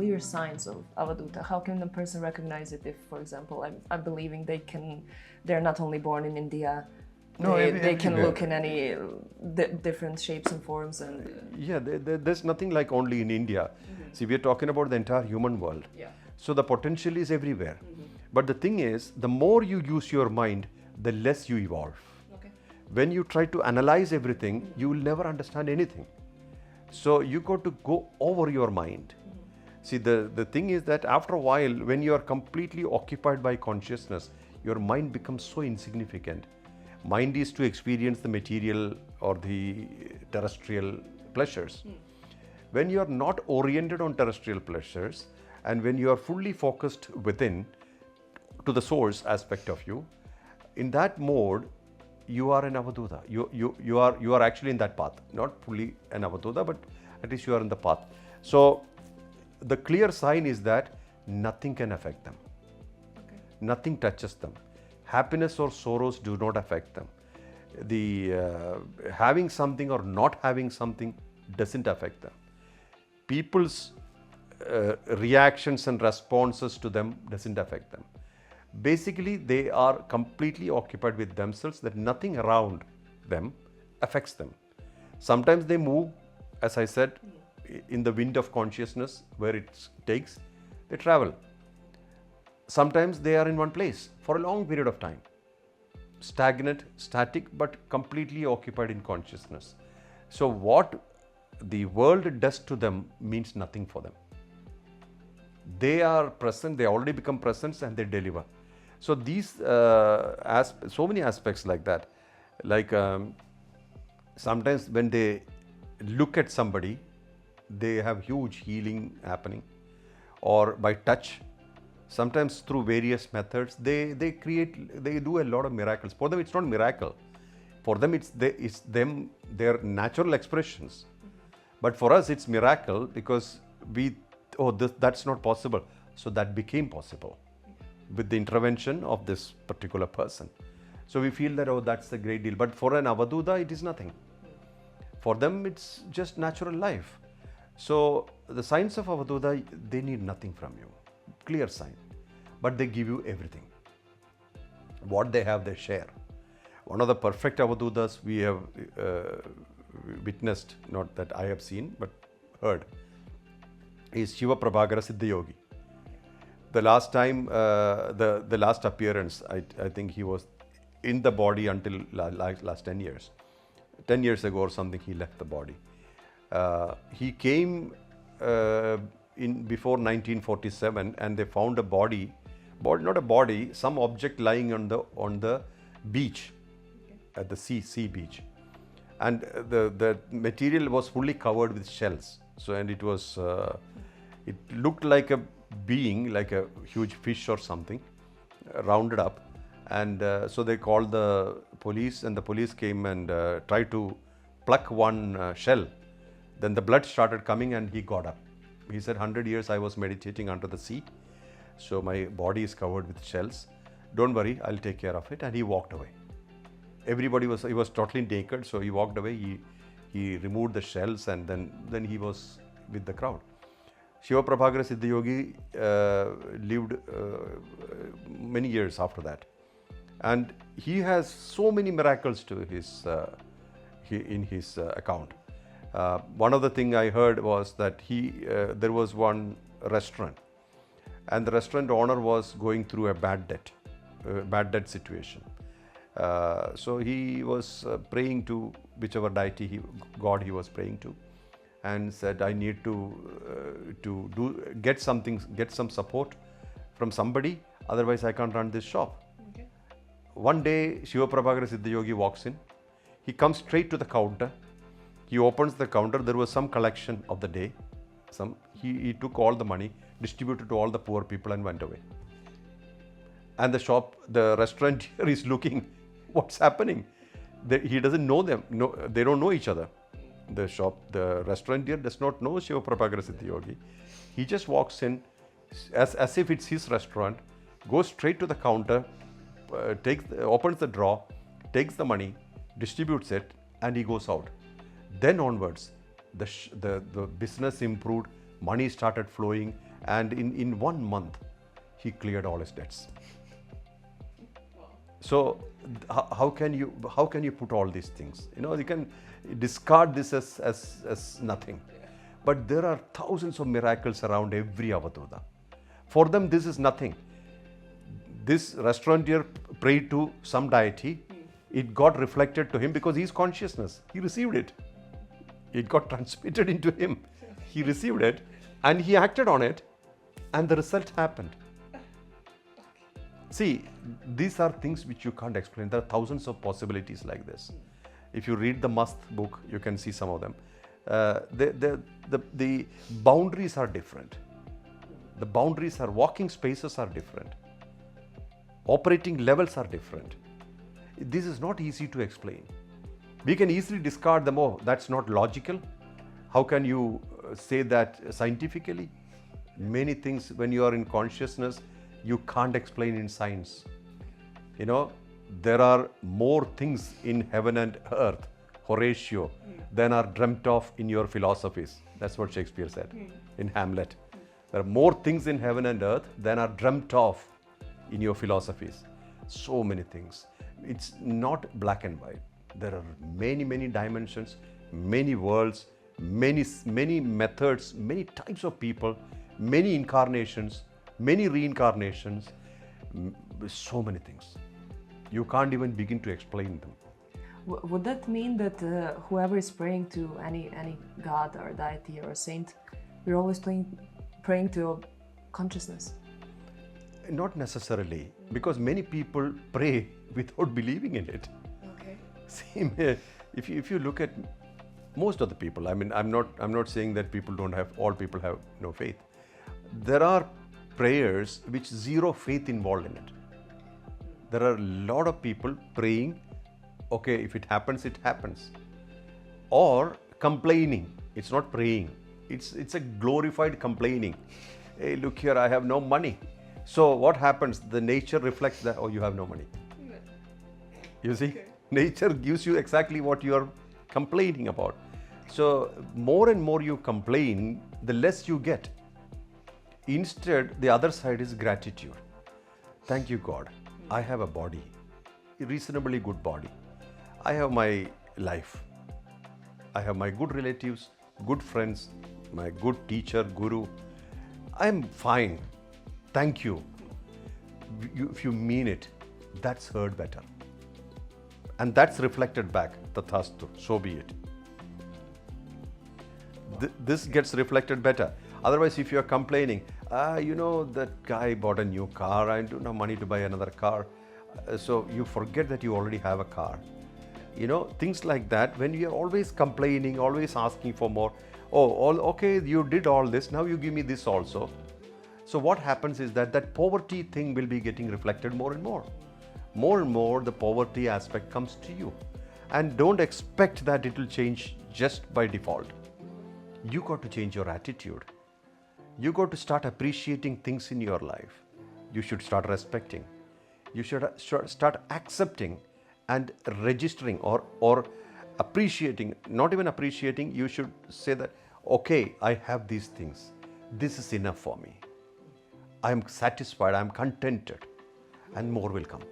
clear signs of Avadhoota? How can a person recognize it if, for example, I'm believing they're not only born in India, they can look in any different shapes and forms and... Yeah, there's nothing like only in India. See, we're talking about the entire human world. Yeah. So the potential is everywhere. But the thing is, the more you use your mind, the less you evolve. Okay. When you try to analyze everything, you will never understand anything. So you got to go over your mind. See, the thing is that after a while, when you are completely occupied by consciousness, your mind becomes so insignificant. Mind is to experience the material or the terrestrial pleasures. When you are not oriented on terrestrial pleasures, and when you are fully focused within to the source aspect of you, in that mode, you are an Avadhoota. You are actually in that path. Not fully an Avadhoota, but at least you are in the path. So the clear sign is that nothing can affect them. Okay. Nothing touches them. Happiness or sorrows do not affect them. The having something or not having something doesn't affect them. People's reactions and responses to them doesn't affect them. Basically, they are completely occupied with themselves, that nothing around them affects them. Sometimes they move, as I said, in the wind of consciousness, where it takes, they travel. Sometimes they are in one place for a long period of time, stagnant, static, but completely occupied in consciousness. So what the world does to them means nothing for them. They are present, they already become presence, and they deliver. So these, so many aspects like that. Like sometimes when they look at somebody, they have huge healing happening, or by touch. Sometimes through various methods, they do a lot of miracles. For them, it's not miracle. For them, it's their natural expressions. But for us, it's miracle because that's not possible. So that became possible with the intervention of this particular person. So we feel that, that's a great deal. But for an Avadhoota, it is nothing. For them, it's just natural life. So the signs of Avadhoota, they need nothing from you. Clear sign. But they give you everything. What they have, they share. One of the perfect Avadhootas we have witnessed, not that I have seen, but heard, is Shiva Prabhakara Siddha Yogi. The last time, the last appearance, I think he was in the body until last 10 years. 10 years ago or something, he left the body. He came before 1947, and they found a body, not a body, some object lying on the beach, at the sea beach, and the material was fully covered with shells. So, and it was, it looked like a being, like a huge fish or something, rounded up. And so they called the police, and the police came and tried to pluck one shell. Then the blood started coming, and he got up. He said, 100 years I was meditating under the sea, so my body is covered with shells. Don't worry, I'll take care of it. And he walked away. He was totally naked, so he walked away. He removed the shells, and then he was with the crowd. Shiva Prabhakara Siddha Yogi lived many years after that. And he has so many miracles to in his account. One of the things I heard was that there was one restaurant, and the restaurant owner was going through a bad debt situation. So he was praying to whichever deity God he was praying to, and said, I need to get some support from somebody, otherwise I can't run this shop. Okay. One day, Shiva Prabhakara Siddha Yogi walks in. He comes straight to the counter. He opens the counter. There was some collection of the day. He took all the money, distributed to all the poor people, and went away. And the restaurateur is looking, what's happening? He doesn't know them. No, they don't know each other. The restaurateur does not know Shiva Prabhakara Siddha Yogi. He just walks in as if it's his restaurant, goes straight to the counter, opens the drawer, takes the money, distributes it, and he goes out. Then onwards, the business improved, money started flowing, And in 1 month, he cleared all his debts. So how can you put all these things? You can discard this as nothing. But there are thousands of miracles around every Avadhoota. For them, this is nothing. This restaurateur prayed to some deity. It got reflected to him because he's consciousness. He received it. It got transmitted into him. He received it and he acted on it, and the result happened. See, these are things which you can't explain. There are thousands of possibilities like this. If you read the Mast book, you can see some of them. The boundaries are different. The boundaries are, walking spaces are different. Operating levels are different. This is not easy to explain. We can easily discard them. Oh, that's not logical. How can you say that scientifically? Many things, when you are in consciousness, you can't explain in science. There are more things in heaven and earth, Horatio, than are dreamt of in your philosophies. That's what Shakespeare said in Hamlet. There are more things in heaven and earth than are dreamt of in your philosophies. So many things. It's not black and white. There are many, many dimensions, many worlds, many methods, many types of people, many incarnations, many reincarnations, so many things. You can't even begin to explain them. Would that mean that whoever is praying to any god or deity or saint, we're always praying to consciousness? Not necessarily, because many people pray without believing in it. Okay. See, if you look at most of the people, I mean, I'm not saying that all people have no faith. There are prayers which zero faith involved in it. There are a lot of people praying, okay, if it happens, it happens. Or complaining. It's not praying. It's a glorified complaining. Hey, look here, I have no money. So what happens? The nature reflects that, oh, you have no money. You see? Okay. Nature gives you exactly what you are complaining about. So more and more you complain, the less you get. Instead, the other side is gratitude. Thank you, God. I have a body, a reasonably good body. I have my life. I have my good relatives, good friends, my good teacher, guru. I am fine. Thank you. If you mean it, that's heard better. And that's reflected back, tathastu, so be it. This gets reflected better. Otherwise, if you are complaining, that guy bought a new car, I don't have money to buy another car. So you forget that you already have a car. Things like that, when you are always complaining, always asking for more. Okay, you did all this, now you give me this also. So what happens is that poverty thing will be getting reflected more and more. More and more, the poverty aspect comes to you. And don't expect that it will change just by default. You got to change your attitude. You got to start appreciating things in your life. You should start respecting. You should start accepting and registering or appreciating. Not even appreciating, you should say that, okay, I have these things. This is enough for me. I am satisfied, I am contented, and more will come.